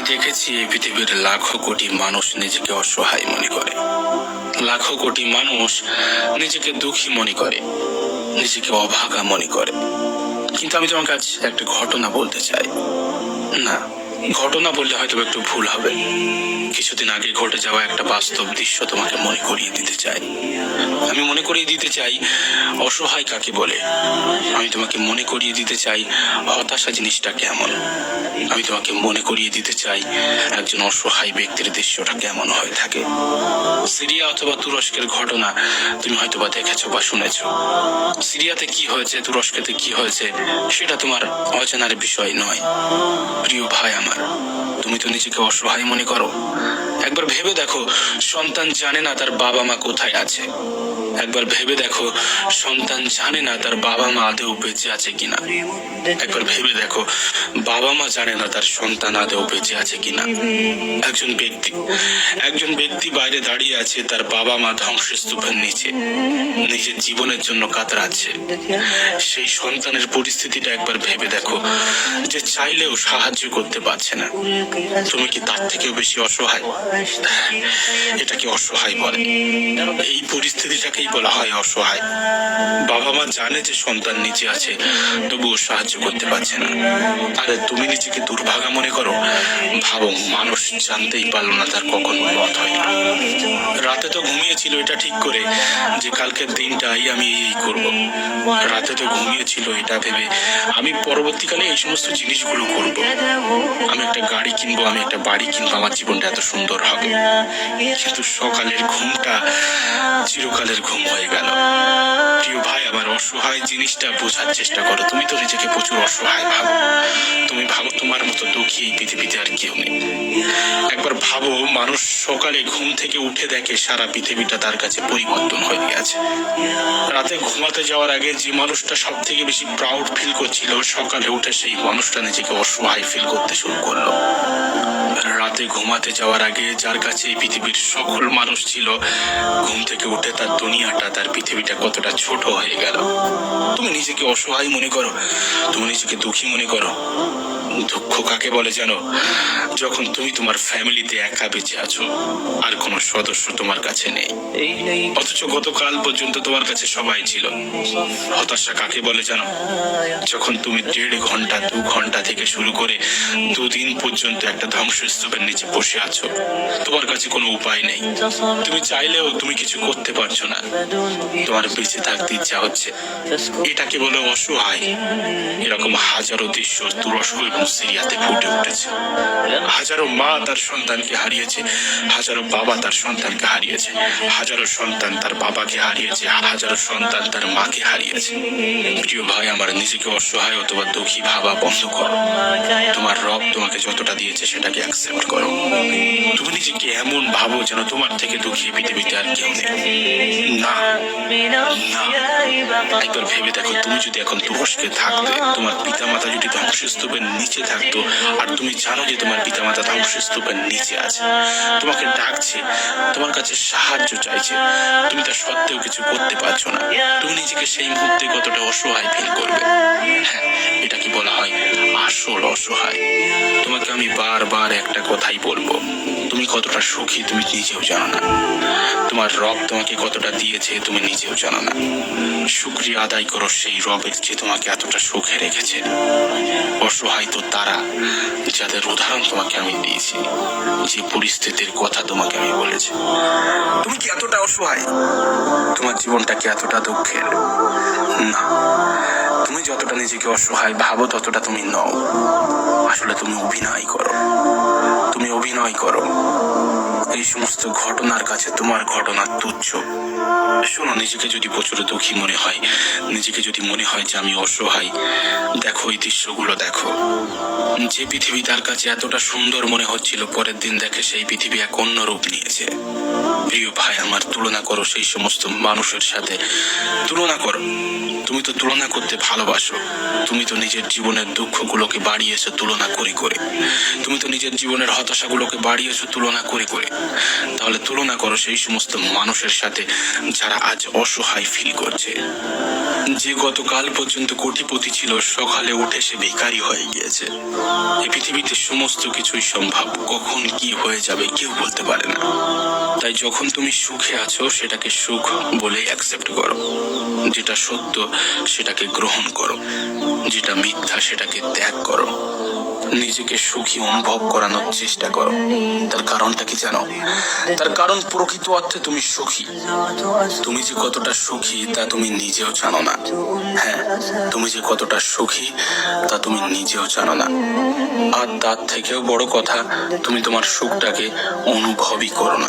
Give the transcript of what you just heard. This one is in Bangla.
দেখেছি এই পৃথিবীর লাখো কোটি মানুষ নিজেকে অসহায় মনে করে, লাখো কোটি মানুষ নিজেকে দুঃখী মনে করে, নিজেকে অভাগা মনে করে। কিন্তু আমি তোমার কাছে একটা ঘটনা বলতে চাই। না, ঘটনা বললে হয়তো একটু ভুল হবে। কিছুদিন আগে ঘটে যাওয়া একটা বাস্তব দৃশ্য তোমাকে মনে করিয়ে দিতে চাই। আমি মনে করিয়ে দিতে চাই অসহায় কাকে বলে। আমি তোমাকে মনে করিয়ে দিতে চাই হতাশা জিনিসটা কেমন। আমি তোমাকে মনে করিয়ে দিতে চাই একজন অসহায় ব্যক্তির দৃশ্যটা কেমন হয়ে থাকে। সিরিয়া অথবা তুরস্কের ঘটনা তুমি হয়তো বা দেখেছো বা শুনেছো। সিরিয়াতে কি হয়েছে, তুরস্কেতে কি হয়েছে, সেটা তোমার অজানার বিষয় নয়। প্রিয় ভাই আমার, তুমি তো নিজেকে অসহায় মনে করো। একবার ভেবে দেখো, সন্তান জানে না তার বাবা মা কোথায় আছে। একবার ভেবে দেখো, সন্তান জানে না তার বাবা মা আদৌ বেঁচে আছে কিনা। একবার ভেবে দেখো, বাবা মা জানে না তার সন্তান আদৌ বেঁচে আছে কিনা। একজন ব্যক্তি বাইরে দাঁড়িয়ে আছে, তার বাবা মা ধ্বংসস্তূপের নিচে নিজের জীবনের জন্য কাতরাচ্ছে। সেই সন্তানের পরিস্থিতিটা একবার ভেবে দেখো, যে চাইলেও সাহায্য করতে পারছে না। তুমি কি তার থেকেও বেশি অসহায়? এটাকে অসহায় বলে। এই পরিস্থিতিটাকেই বলা হয় অসহায়। বাবা মা জানে যে সন্তান নিচে আছে, তবুও সাহায্য করতে পারছে না। আরে তুমি নিজেকে দুর্ভাগা মনে করো? ভাবো, মানুষ জানতেই পারলো না তার কখন মত হয়। রাতে তো ঘুমিয়েছিল এটা ঠিক করে যে কালকের দিনটাই আমি এই করব। রাতে তো ঘুমিয়েছিল এটা ভেবে আমি পরবর্তীকালে এই সমস্ত জিনিসগুলো করব। আমি একটা গাড়ি কিনবো, আমি একটা বাড়ি কিনবো, আমার জীবনটা এত সুন্দর হবে। কিন্তু সকালের ঘুমটা চিরকালের ঘুম হয়ে গেল। প্রিয় ভাই আমার, অসহায় জিনিসটা বোঝার চেষ্টা করো। তুমি তো নিজেকে প্রচুর অসহায় ভাবো। তুমি ভাবো তোমার মতো দুঃখী এই পৃথিবীতে আর কেউ নেই। একবার ভাবো, মানুষ সকালে ঘুম থেকে উঠে দেখে সারা পৃথিবীটা তার কাছে পরিবর্তন হয়ে গেছে। রাতে ঘুমাতে যাওয়ার আগে যে মানুষটা সব থেকে বেশি প্রাউড ফিল করছিল, সকালে উঠে সেই মানুষটা নিজেকে অসহায় ফিল করতে শুরু করলো। রাতে ঘুমাতে যাওয়ার আগে যার কাছে এই পৃথিবীর সকল মানুষ ছিল, ঘুম থেকে উঠে তার দুনিয়াটা, তার পৃথিবীটা কতটা ছোট হয়ে গেল। তুমি নিজেকে অসহায় মনে করো? তুমি নিজেকে দুঃখী মনে করো? দুঃখ কাকে বলে জানো? যখন তুমি তোমার ফ্যামিলিতে একা বেঁচে আছো, আর কোনো সদস্য তোমার কাছে নেই, অথচ গতকাল পর্যন্ত তোমার কাছে সবাই ছিল। হতাশা কাকে বলে জানো? যখন তুমি 1.5 ঘন্টা 2 ঘন্টা থেকে শুরু করে 2 দিন পর্যন্ত একটা ধ্বংসস্তূপের নিচে বসে আছো, তোমার কাছে কোনো উপায় নেই। তুমি চাইলেও তুমি কিছু করতে পারছো না। তোমার বেঁচে থাকতে ইচ্ছা হচ্ছে। এটাকে বলে অসহায়। এরকম হাজারো দৃশ্য তুরস্ক এবং সিরিয়াতে ফুটে উঠেছে। হাজারো মা তার সন্তানকে হারিয়েছে, হাজারো বাবা তার সন্তানকে হারিয়েছে, হাজারো সন্তান তার বাবাকে হারিয়েছে, হাজারো সন্তান তার মাকে হারিয়েছে। প্রিয় ভাই আমার, নিজেকে অসহায় অথবা দুঃখী ভাবা বন্ধ করো। তোমার রব তোমাকে যতটা দিয়েছে সেটাকে অ্যাকসেপ্ট করো। তুমি নিজেকে এমন ভাবো যেন তোমার থেকে দুঃখী পৃথিবীতে আর কেউ নেই। না, একবার ভেবে দেখো, তুমি যদি এখন তুরস্কে থাকতে, তোমার পিতামাতা যদি ধ্বংসস্তূপের নিচে থাকতো, আর তুমি জানো যে তোমার পিতামাতা ধ্বংসস্তূপের নিচে আছে, তোমাকে ডাকছে, তোমার কাছে সাহায্য চাইছে, তুমি তা সত্ত্বেও কিছু করতে পারছো না, তুমি নিজেকে সেই মুহূর্তে কতটা অসহায় ফিল করবে? হ্যাঁ, এটা কি বলা হয় আসল অসহায়। তোমাকে আমি বারবার একটা কথাই বলবো, তুমি কতটা সুখী তুমি নিজেও জানো না। তোমার রব তোমাকে কতটা দিয়েছে তুমি নিজেও জানো না। শুকরিয়া আদায় করো সেই রবের যে তোমাকে এতটা সুখে রেখেছে। অসহায় তো তারা যাদের উদাহরণ তোমাকে আমি দিয়েছি, যে পরিস্থিতির কথা তোমাকে আমি বলেছি। তুমি কি এতটা অসহায়? তোমার জীবনটা কি এতটা দুঃখের? না, তুমি যতটা নিজেকে অসহায় ভাবো ততটা তুমি নও। আসলে তুমি অভিনয় করো, তুমি অভিনয় করো। এই সমস্ত ঘটনার কাছে তোমার ঘটনা তুচ্ছ। শোনো, নিজেকে যদি প্রচুর দুঃখী মনে হয়, নিজেকে যদি মনে হয় যে আমি অসহায়, দেখো এই দৃশ্যগুলো দেখো। যে পৃথিবী তার কাছে এতটা সুন্দর মনে হচ্ছিল, পরের দিন দেখে সেই পৃথিবী এক অন্য রূপ নিয়েছে। প্রিয় ভাই আমার, তুলনা করো সেই সমস্ত মানুষের সাথে, তুলনা করো। তুমি তো তুলনা করতে ভালোবাসো। তুমি তো নিজের জীবনের দুঃখগুলোকে বাড়িয়েছো তুলনা করে করে। তুমি তো নিজের জীবনের হতাশাগুলোকে বাড়িয়েছো তুলনা করে করে। তাহলে তুলনা করো সেই সমস্ত মানুষের সাথে যারা আজ অসহায় ফিল করছে। যে গতকাল পর্যন্ত কোটিপতি ছিল, সকালে উঠে সে ভিখারি হয়ে গিয়েছে। এই পৃথিবীতে সমস্ত কিছুই সম্ভব, কখন কি হয়ে যাবে কেউ বলতে পারে না। তাই যখন তুমি সুখে আছো সেটাকে সুখ বলে অ্যাকসেপ্ট করো, যেটা সত্য সেটাকে গ্রহণ করো, যেটা মিথ্যা সেটাকে ত্যাগ করো। নিজেকে সুখী অনুভব করানোর চেষ্টা করো। তার কারণটা কি জানো? তার কারণ প্রকৃত অর্থে তুমি সুখী। তুমি যে কতটা সুখী তা তুমি নিজেও জানো না। হ্যাঁ, তুমি যে কতটা সুখী তা তুমি নিজেও জানো না। আর তার থেকেও বড় কথা, তুমি তোমার সুখটাকে অনুভবই করো না।